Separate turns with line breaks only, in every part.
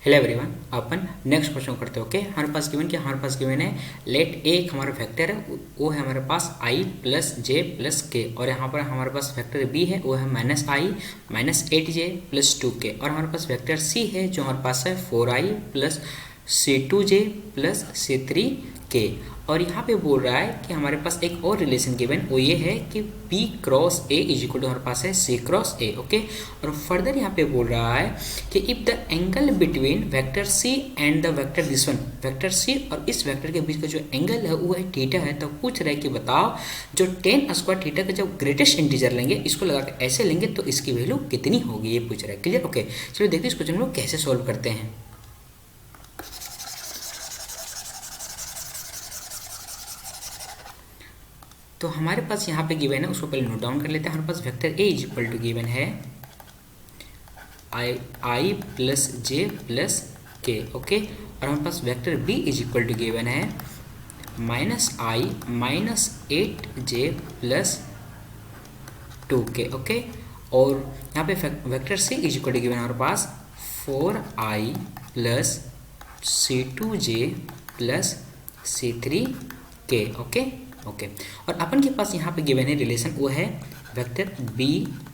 Hello everyone, अपन next question करते हैं। Okay, हमारे पास गिवन है लेट ए एक हमारा वेक्टर है, वो है हमारे पास आई प्लस जे प्लस के, और यहाँ पर हमारे पास वेक्टर बी है, वो है minus I minus 8j plus 2k, और हमारे पास वेक्टर सी है जो हमारे पास है 4i plus C2j plus C3k। और यहाँ पे बोल रहा है कि हमारे पास एक और रिलेशन गिवन, वो ये है कि P cross A is equal to हमारे पास है C क्रॉस A। ओके, और फर्दर यहाँ पे बोल रहा है कि if the angle between vector C and the vector this one, vector C और इस वेक्टर के बीच का जो एंगल है वो है थीटा है, तो पूछ रहा है कि बताओ जो tan स्क्वायर थीटा का जब ग्रेटेस्ट इंटीजर लेंगे, इसको लगा के ऐसे लेंगे तो इसकी वैल्यू कितनी होगी, ये पूछ रहा है। क्लियर? ओके, चलो देखते हैं इस क्वेश्चन को कैसे सॉल्व करते हैं। तो हमारे पास यहाँ पे गिवन है, उसको पहले नोट डाउन कर लेते हैं। हमारे पास vector A is equal to given है आई प्लस जे प्लस के। ओके, और हमारे पास vector B is equal to given है minus I minus 8j plus 2k। Okay, और यहाँ पे vector C is equal to given हमारे पास 4i plus C2j plus C3k। Okay, और अपन के पास यहाँ पे गिवन है रिलेशन, वो है vector B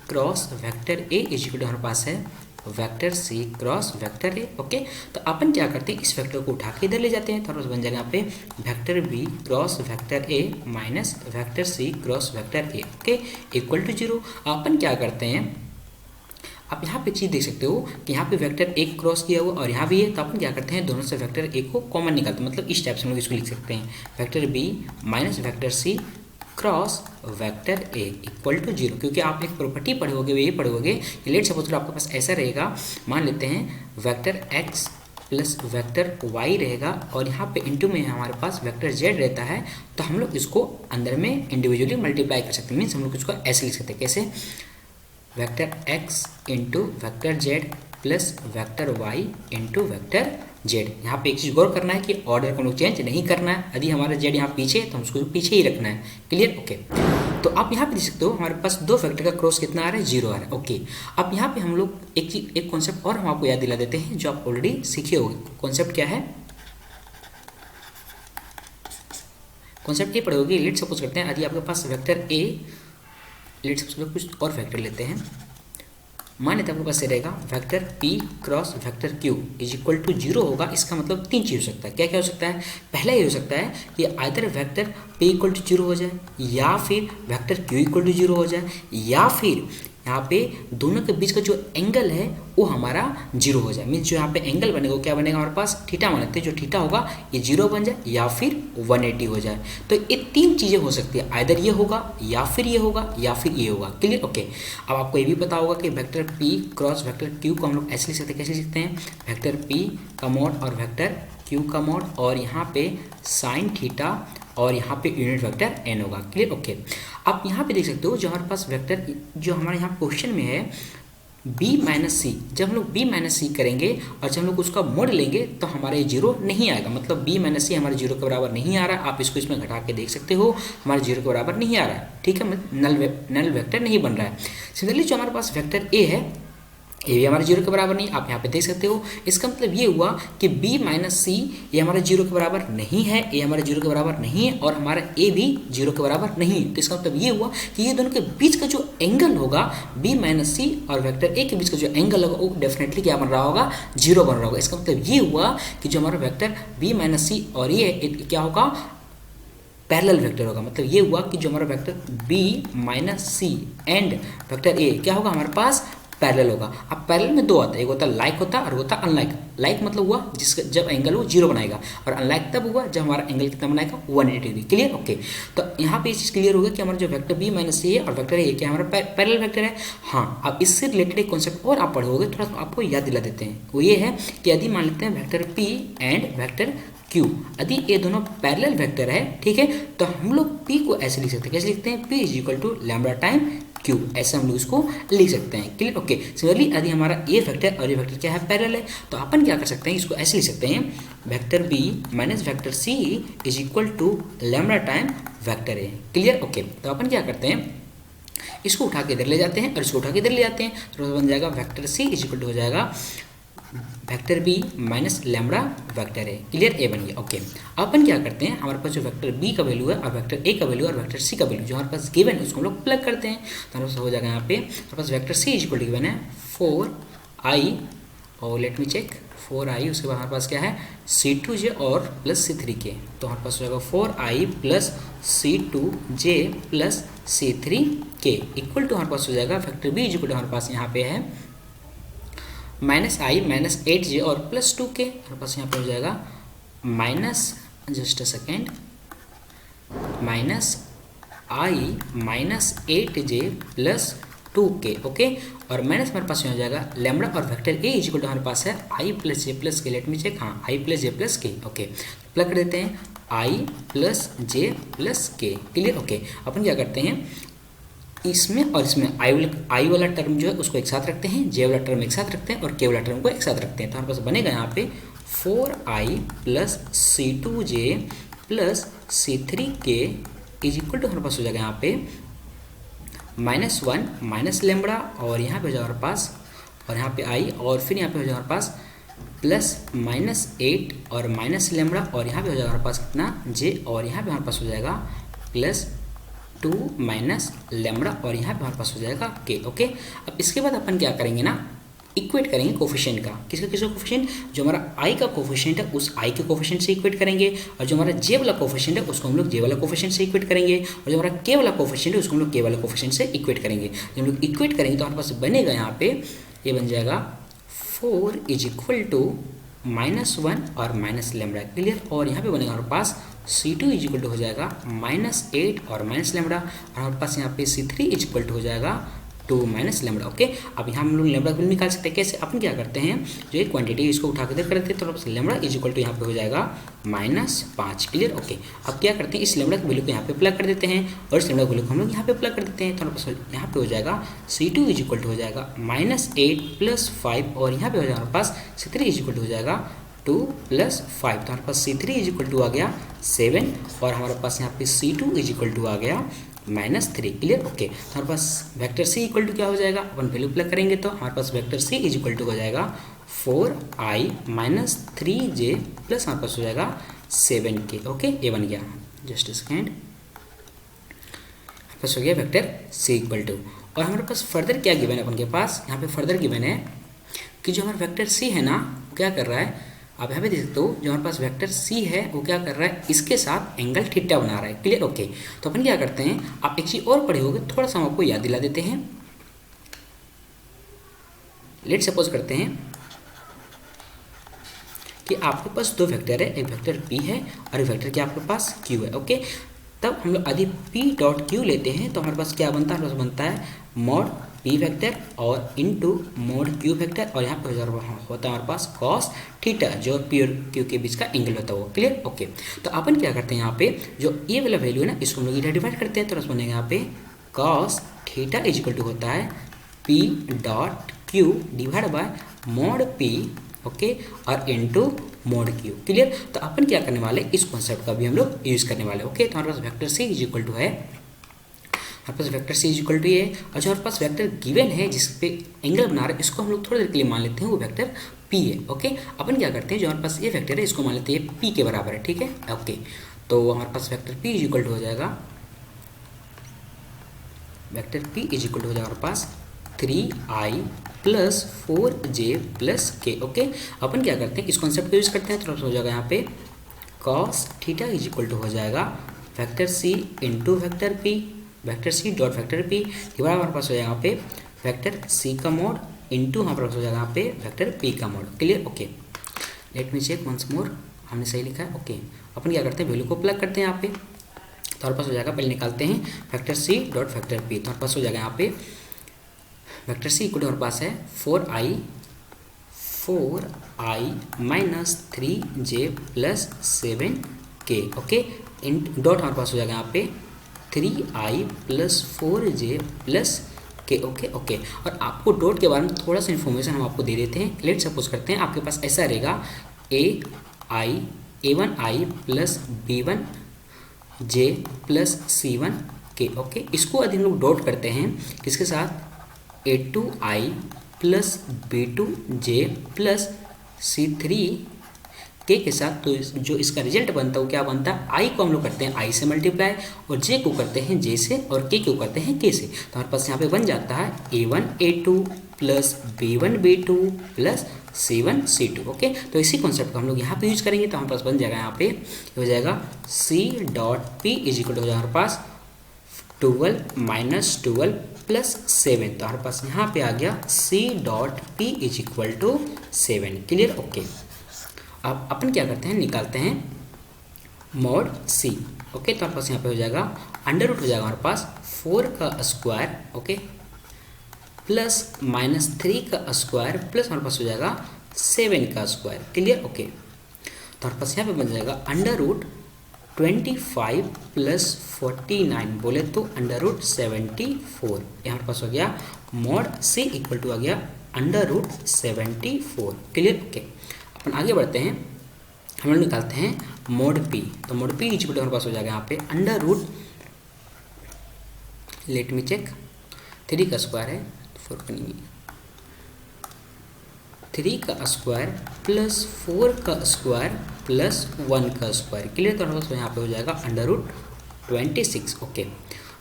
cross vector A is equal to हमारे पास है vector C cross vector A. Okay, तो अपन क्या करते हैं, इस वेक्टर को उठा के इधर ले जाते हैं, तो बन जाएगा यहाँ पे vector B cross vector A minus vector C cross vector A. Okay, equal to 0। अपन क्या करते हैं, आप यहाँ पे चीज़ देख सकते हो कि यहाँ पे वेक्टर ए क्रॉस किया हुआ और यहाँ भी है, तो अपन क्या करते हैं, दोनों से वेक्टर ए को कॉमन निकालते हैं। मतलब इस टाइप से हम लोग इसको लिख सकते हैं, vector B minus vector C cross vector A equal to 0। क्योंकि आप एक प्रॉपर्टी पढ़े होगे, ये पढ़े होगे कि लेट सपोज आपके पास ऐसा रहेगा, मान लेते हैं vector X plus vector Y रहेगा, और यहाँ पे इंटू में हमारे पास वेक्टर जेड रहता है, तो हम लोग इसको अंदर में इंडिविजुअली मल्टीप्लाई कर सकते हैं। मीन्स हम लोग इसको ऐसे लिख सकते हैं, कैसे, vector x into vector z plus vector y into vector z। यहाँ पे एक चीज़ गौर करना है कि ऑर्डर को लोग चेंज नहीं करना है। यदि हमारा z यहाँ पीछे है तो हम उसको पीछे ही रखना है। क्लियर? ओके, तो आप यहाँ पे देख सकते हो हमारे पास दो वेक्टर का क्रॉस कितना आ रहा है, 0 आ रहा है। ओके, अब यहाँ पे हम लोग एक कॉन्सेप्ट और हम आपको याद दिला देते हैं जो आप ऑलरेडी सीखे होंगे। कॉन्सेप्ट क्या है? कॉन्सेप्ट ये पढ़े होगी, लेट सपोज करते हैं यदि आपके पास वेक्टर ए, लेट सपोज कुछ और वेक्टर लेते हैं, मान लेते हैं आपके पास ये रहेगा vector p cross vector q is equal to 0 होगा। इसका मतलब 3 चीज़ हो सकता है। क्या क्या हो सकता है? पहला ये हो सकता है कि either vector p equal to 0 हो जाए, या फिर वेक्टर q इक्वल टू 0 हो जाए, या फिर यहाँ पे दोनों के बीच का जो एंगल है वो हमारा 0 हो जाए। मीन्स जो यहाँ पे एंगल बनेगा वो क्या बनेगा हमारे पास, थीटा मानते हैं, जो थीटा होगा ये 0 बन जाए या फिर 180 हो जाए। तो ये 3 चीज़ें हो सकती है, आइदर ये होगा या फिर ये होगा या फिर ये होगा। क्लियर? ओके, अब आपको ये भी पता होगा कि vector p cross vector q को हम लोग ऐसे लिख सकते हैं। कैसे लिख सकते हैं? वेक्टर p का मोड और वेक्टर q का मोड, और यहाँ पे साइन थीटा, और यहाँ पे यूनिट वेक्टर n होगा। क्लियर? ओके, आप यहाँ पे देख सकते हो जो हमारे पास वेक्टर जो हमारे यहाँ क्वेश्चन में है b माइनस सी, जब हम लोग b माइनस सी करेंगे और जब हम लोग उसका मोड लेंगे तो हमारे 0 नहीं आएगा। मतलब b माइनस सी हमारे 0 के बराबर नहीं आ रहा है। आप इसको इसमें घटा के देख सकते हो, हमारे 0 के बराबर नहीं आ रहा है। ठीक है, मतलब नल वेक्टर नहीं बन रहा है। सिमिलरली जो हमारे पास वेक्टर a है, ये भी हमारे 0 के बराबर नहीं, आप यहाँ पे देख सकते हो। इसका मतलब ये हुआ कि b माइनस सी ये हमारे 0 के बराबर नहीं है, ये हमारे 0 के बराबर नहीं है, और हमारा a भी 0 के बराबर नहीं है। तो इसका मतलब ये हुआ कि ये दोनों के बीच का जो एंगल होगा b माइनस सी और वेक्टर a के बीच का जो एंगल होगा वो डेफिनेटली क्या बन रहा होगा, 0 बन रहा होगा। इसका मतलब ये हुआ कि जो हमारा वेक्टर b माइनस सी और ये क्या होगा, पैरेलल वेक्टर होगा। मतलब ये हुआ कि जो हमारा vector b minus C and vector a क्या होगा, हमारे पास पैरेलल होगा। अब पैरेलल में दो आता है, एक होता है लाइक होता है और होता है अनलाइक। लाइक मतलब हुआ जिसका जब एंगल वो 0 बनाएगा, और अनलाइक तब हुआ जब हमारा एंगल कितना बनाएगा, 180 डिग्री। क्लियर? ओके, तो यहाँ पे ये चीज़ क्लियर होगा कि हमारा जो वेक्टर b माइनस सी है और वेक्टर a क्या हमारा पैरेलल वेक्टर है। हाँ, अब इससे रिलेटेड एक कॉन्सेप्ट और आप पढ़ोगे, थोड़ा सा आपको याद दिला देते हैं। वो ये है कि यदि मान लेते हैं vector p and vector q, यदि ये दोनों पैरेलल वेक्टर है, ठीक है, तो हम लोग p को ऐसे लिख सकते हैं। कैसे लिखते हैं? p is equal to lambda time q, ऐसे हम लोग इसको लिख सकते हैं। क्लियर? ओके, सिमिलरली यदि हमारा ये वेक्टर और ये वेक्टर क्या है, पैरेलल है, तो अपन क्या कर सकते हैं, इसको ऐसे लिख सकते हैं, vector b minus vector c is equal to lambda time vector a। Clear? Okay, तो अपन क्या करते हैं, इसको उठा के इधर ले जाते हैं और इसको उठा के इधर ले जाते हैं, तो बन जाएगा vector c is equal to हो जाएगा vector B minus lambda vector है। क्लियर, ए बन गया। ओके, अपन क्या करते हैं, हमारे पास जो वेक्टर बी का वैल्यू है और वेक्टर ए का वैल्यू और वेक्टर सी का वैल्यू जो हमारे पास गिवन है उसको हम लोग प्लग करते हैं। तो हमारे पास हो जाएगा यहाँ पे हमारे पास vector C is equal to given है 4i और लेट मी चेक 4i, उसके बाद हमारे पास क्या है C2j और प्लस C3k। तो हमारे पास हो जाएगा 4i plus C2j plus C3k equal to हमारे पास हो जाएगा vector B is equal to हमारे पास यहाँ पे है माइनस आई माइनस 8j और प्लस 2k। हमारे पास यहाँ पे हो जाएगा minus just a second minus I minus 8j plus 2k। Okay, और माइनस हमारे पास हो जाएगा लैम्बडा और vector A is equal to हमारे पास है I plus J plus K. Let me check, हाँ आई प्लस जे प्लस के। ओके, प्लग कर देते हैं I plus J plus K. Clear. Okay, अपन क्या करते हैं इसमें और इसमें आई वाला टर्म जो है उसको एक साथ रखते हैं, जे वाला टर्म एक साथ रखते हैं और के वाला टर्म को एक साथ रखते हैं। तो हमारे पास बनेगा यहाँ पे 4i plus C2j plus C3k is equal to हमारे पास हो जाएगा यहाँ पे -1 माइनस लेम्बड़ा और यहाँ पे हो जाएगा हमारे पास और यहाँ पे आई और फिर यहाँ पे हो जाएगा हमारे पास प्लस -8 और माइनस लेम्बड़ा और यहाँ पे हो जाएगा हमारे पास कितना जे और यहाँ पे हमारे पास हो जाएगा प्लस 2 माइनस लेम्बड़ा और यहाँ पे हमारे पास हो जाएगा के। ओके, अब इसके बाद अपन क्या करेंगे ना इक्वेट करेंगे कोफिशिएंट का। किसका कोफिशिएंट, जो हमारा आई का कोफिशिएंट है उस आई के कोफिशिएंट से इक्वेट करेंगे और जो हमारा जे वाला कोफिशिएंट है उसको हम लोग जे वाला कोफिशिएंट से इक्वेट करेंगे और जो हमारा के वाला कोफिशिएंट है उसको हम लोग के वाला कोफिशिएंट से इक्वेट करेंगे। जब हम लोग इक्वेट करेंगे तो हमारे पास बनेगा यहाँ पे ये बन जाएगा 4 इज इक्वल टू -1 और माइनस लेम्बड़ा। क्लियर, और यहाँ पे बनेगा हमारे पास C2 इज इक्वल टू हो जाएगा -8 और माइनस लेम्बड़ा और हमारे पास यहाँ पे C3 इज इक्वल टू हो जाएगा 2 माइनस लेम्बड़ा। ओके, अब यहाँ हम लोग लेम्बड़ा को निकाल सकते हैं। कैसे, अपन क्या करते हैं जो एक क्वांटिटी इसको उठा के कर देते हैं तो लेम्बड़ा इज इक्वल टू यहाँ पे हो जाएगा -5। क्लियर। ओके, अब क्या करते हैं इस लेम्बड़ा के वैल्यू को यहाँ पे प्लग कर देते हैं और इस लेम्बड़ा के वैल्यू को हम लोग यहाँ पे प्लग कर देते हैं। तो हमारे पास यहाँ पे हो जाएगा C2 इज इक्वल टू हो जाएगा -8 प्लस 5 और यहाँ पे हो जाएगा हमारे पास C3 इज इक्वल टू हो जाएगा 2 प्लस 5। तो हमारे पास C3 इज इक्वल टू आ गया 7 और हमारे पास यहाँ पे C2 इज इक्वल टू आ गया -3। क्लियर। ओके, तो हमारे पास वेक्टर सी इक्वल टू क्या हो जाएगा, अपन वैल्यू प्लग करेंगे तो हमारे पास vector C is equal to हो जाएगा 4i माइनस 3j प्लस हमारे पास हो जाएगा 7k। ओके, ये बन गया। जस्ट सेकेंड, हमारे पास हो गया वेक्टर सी इक्वल टू। और हमारे पास फर्दर क्या गिवन है अपन के पास, यहाँ पे फर्दर गिवन है कि जो हमारा वेक्टर सी है ना वो क्या कर रहा है, आप यहाँ पे देख सकते हो जो हमारे पास वेक्टर सी है वो क्या कर रहा है इसके साथ एंगल थीटा बना रहा है। क्लियर। ओके, तो अपन क्या करते हैं, आप एक चीज़ और पढ़े होगे, थोड़ा सा हम आपको याद दिला देते हैं। लेट सपोज करते हैं कि आपके पास दो वेक्टर है, एक वेक्टर पी है और एक वेक्टर क्या आपके पास क्यू है। ओके, तब हम लोग यदि पी डॉट क्यू लेते हैं तो हमारे पास क्या बनता है, हमारे पास बनता है मॉड पी वेक्टर और इनटू मोड क्यू वेक्टर और यहाँ पर होता है हमारे पास कॉस थीटा जो पी और क्यू के बीच का एंगल होता है वो। क्लियर। ओके, तो अपन क्या करते हैं यहाँ पे जो ये वाला वैल्यू है ना इसको हम लोग इधर डिवाइड करते हैं तो बस बनेगा यहाँ पे cos theta is equal to होता है P dot Q divide by mod P. Okay, और इनटू मोड क्यू। क्लियर। तो अपन क्या करने वाले इस कॉन्सेप्ट का भी हम लोग यूज करने वाले। ओके, तो हमारे पास vector C is equal to है, हमारे पास vector C is equal to है और जो हमारे पास वेक्टर गिवन है जिस पे एंगल बना रहे हैं इसको हम लोग थोड़ी देर के लिए मान लेते हैं वो वेक्टर पी है। ओके, अपन क्या करते हैं जो हमारे पास ये वेक्टर है इसको मान लेते हैं पी के बराबर है। ठीक है। ओके, तो हमारे पास vector P is equal to हो जाएगा, vector P is equal to हो जाएगा हमारे पास 3i प्लस 4j प्लस के। ओके, अपन क्या करते हैं इस कॉन्सेप्ट को यूज करते हैं तो हो जाएगा यहाँ पे cos theta is equal to हो जाएगा vector C into vector P, vector C dot vector P के बाद हमारे पास हो जाएगा यहाँ पे वेक्टर सी का मोड इंटू हमारे पास हो जाएगा यहाँ पे वेक्टर पी का mod. Clear. Okay, let me check once more, हमने सही लिखा है। ओके, अपन क्या करते हैं वैल्यू को प्लग करते हैं यहाँ पे तो हमारे पास हो जाएगा, पहले निकालते हैं vector C dot vector P तो हमारे पास हो जाएगा यहाँ पे वेक्टर सी इक्वल टू हमारे पास है 4i minus 3j plus 7k। Okay, in dot हमारे पास हो जाएगा यहाँ पे 3i प्लस 4j प्लस के। ओके ओके, और आपको डॉट के बारे में थोड़ा सा इन्फॉर्मेशन हम आपको दे देते हैं। लेट सपोज करते हैं आपके पास ऐसा रहेगा a1i plus b1j plus c1k। Okay, इसको यदि हम लोग डॉट करते हैं किसके साथ, a2i plus b2j plus C3 के साथ, तो जो इसका रिजल्ट बनता है वो क्या बनता है, आई को हम लोग करते हैं आई से मल्टीप्लाई और जे को करते हैं जे से और के को करते हैं के से। तो हमारे पास यहाँ पे बन जाता है A1 A2 plus B1 B2 plus C1 C2। Okay, तो इसी कॉन्सेप्ट को हम लोग यहाँ पे यूज करेंगे। तो हमारे पास बन जाएगा यहाँ पे हो जाएगा C.P इज इक्वल टू हो जाएगा हमारे पास 12 माइनस 12 प्लस 7। तो हमारे पास यहाँ पे आ गया C.P is equal to 7। Clear? Okay, अब अपन क्या करते हैं, निकालते हैं मॉड C। ओके, तो हमारे पास यहाँ पे हो जाएगा अंडर रूट हो जाएगा हमारे पास 4 का स्क्वायर, ओके, प्लस माइनस 3 का स्क्वायर प्लस हमारे पास हो जाएगा 7 का स्क्वायर। क्लियर? ओके, तो हमारे पास यहाँ पे बन जाएगा अंडर रूट 25 प्लस 49 बोले तो अंडर रूट 74। यहाँ पर पास हो गया मॉड C इक्वल टू आ गया अंडर रूट 74। क्लियर? ओके, अपन आगे बढ़ते हैं, हम लोग निकालते हैं मॉड P। तो मॉड P इक्वल टू हमारे पास हो जाएगा यहाँ पे under root, let me check, 3 का स्क्वायर है 4 का नहीं, 3 का स्क्वायर प्लस 4 का स्क्वायर प्लस 1 का स्क्वायर। क्लियर? तो हमारे पास यहाँ पे हो जाएगा अंडर रूट 26। ओके,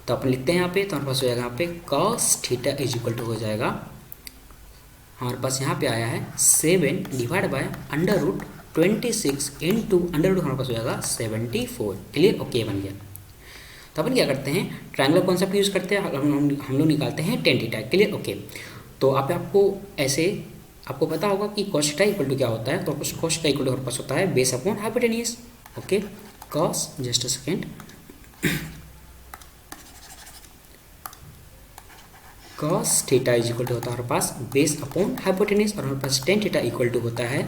तो अपन लिखते हैं यहाँ पे, तो हमारे पास हो जाएगा यहाँ पे cos theta is equal to हो जाएगा हमारे पास यहाँ पे आया है 7 divide by under root 26 into under root हमारे पास हो जाएगा 74। क्लियर? ओके, बन गया। तो अपन क्या करते हैं, ट्रायंगुलर कॉन्सेप्ट यूज़ करते हैं, हम लोग निकालते हैं टेन थीटा। क्लियर? ओके, तो आपको ऐसे आपको पता होगा कि cos थीटा इक्वल टू क्या होता है। तो cos थीटा इक्वल टू हमारे पास होता है base upon hypotenuse. Okay, cos, just a second, cos theta is equal to होता है हमारे पास बेस अपॉन हाइपोटेन्यूज और हमारे पास टेन थीटा इक्वल टू होता है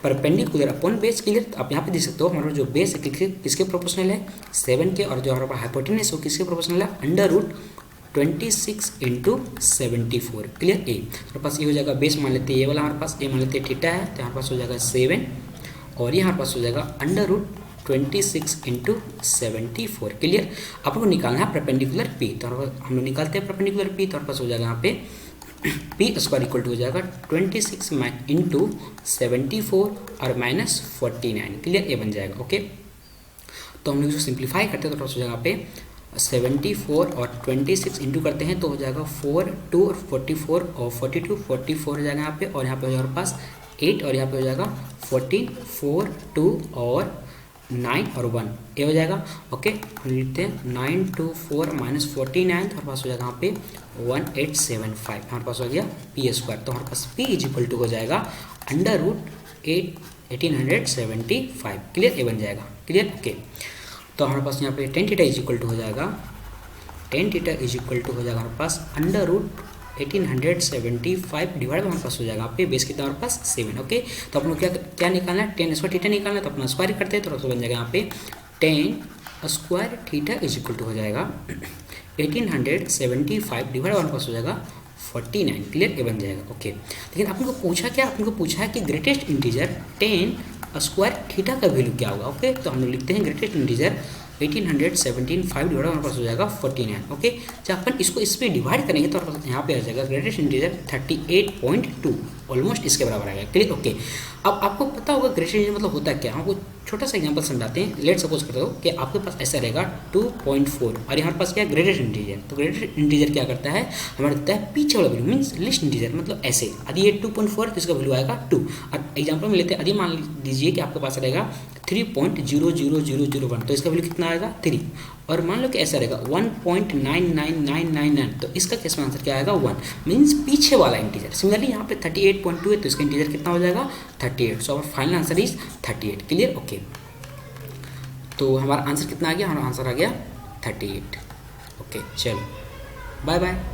परपेंडिकुलर अपॉन बेस। क्लियर? तो आप यहाँ पे देख सकते हो हमारा जो बेस है किसके प्रोपोर्शनल है, 7 के, और जो हमारा हाइपोटेन्यूज वो किसके प्रोपोर्शनल है, अंडर रूट 26 इंटू 74। क्लियर? ए, हमारे पास ये हो जाएगा बेस मान लेते हैं ये वाला, हमारे पास ए मान लेते हैं थीटा है, तो हमारे पास हो जाएगा 7 और ये हमारे पास हो जाएगा अंडर रूट 26 इंटू 74। क्लियर? आपको निकालना है परपेंडिकुलर पी, तो हम लोग निकालते हैं परपेंडिकुलर पी। तो हमारे पास हो जाएगा यहाँ पे पी स्क्वायर इक्वल टू हो जाएगा 26 इंटू 74 और माइनस 49। क्लियर? ये बन जाएगा। ओके, तो हम लोग जो सिंप्लीफाई करते हैं तो हो जाएगा यहाँ पे 74 और 26 इंटू करते हैं तो हो जाएगा 4 2 और 44 और 42 44 हो जाएगा यहाँ पे, और यहाँ पे हो जाएगा हमारे पास 8 और यहाँ पे हो जाएगा 14 4 2 और 9 और 1 ये हो जाएगा। ओके, हम लिखते हैं 9 2 4 माइनस 49, तो हमारे पास हो जाएगा यहाँ पे 1875। हमारे पास हो गया पी स्क्वायर। तो हमारे पास पी इज इक्वल टू हो जाएगा अंडर रूट 1875। क्लियर? ये बन जाएगा। क्लियर? ओके, तो हमारे पास यहाँ पे tan theta is equal to हो जाएगा, tan theta is equal to हो जाएगा हमारे पास अंडर रूट 1875 डिवाइड हमारे पास हो जाएगा यहाँ पे बेस कितना हमारे पास 7। ओके, तो अपन को क्या निकालना है, टेन स्क्वायर थीटा निकालना है, तो अपना स्क्वायर करते हैं तो बन जाएगा यहाँ पे tan square theta is equal to हो जाएगा 1875 डिवाइड हमारे पास हो जाएगा 49। क्लियर? ये बन जाएगा। ओके, लेकिन आपको पूछा क्या, आपको पूछा है कि ग्रेटेस्ट इंटीजर 10 स्क्वायर थीटा का वैल्यू क्या होगा। ओके, तो हम लोग लिखते हैं ग्रेटेस्ट इंटीजर 1875 डिवाइड हमारे पास हो जाएगा 49। ओके, जब अपन इसको इस पर डिवाइड करेंगे तो यहाँ पे आ जाएगा ग्रेटेस्ट इंटीजर 38.2, ऑलमोस्ट इसके बराबर आएगा। क्लियर? ओके, अब आपको पता होगा ग्रेटेस्ट इंटीजर मतलब होता है क्या, हमको छोटा सा एग्जांपल समझाते हैं। लेट सपोज करते हो कि आपके पास ऐसा रहेगा 2.4 और हमारे पास क्या है ग्रेटेस्ट इंटीजर। तो ग्रेटेस्ट इंटीजर क्या करता है, हमारे देता है पीछे वाला वैल्यू, मीन्स लिस्ट इंटीजर, मतलब ऐसे यदि ये 2.4 तो इसका वैल्यू आएगा 2। और एग्जाम्पल में लेते हैं, यदि मान लीजिए कि आपके पास रहेगा 3.00001 तो इसका वैल्यू कितना आएगा 3, और मान लो कि ऐसा रहेगा 1.99999 तो इसका केस में आंसर क्या आएगा 1, मीन्स पीछे वाला इंटीजर। सिमिलरली यहाँ पे 38.2 है तो इसका इंटीजर कितना हो जाएगा 38। So our final answer is 38। Clear? Okay, तो हमारा आंसर कितना आ गया, हमारा आंसर आ गया 38। ओके, चलो बाय बाय।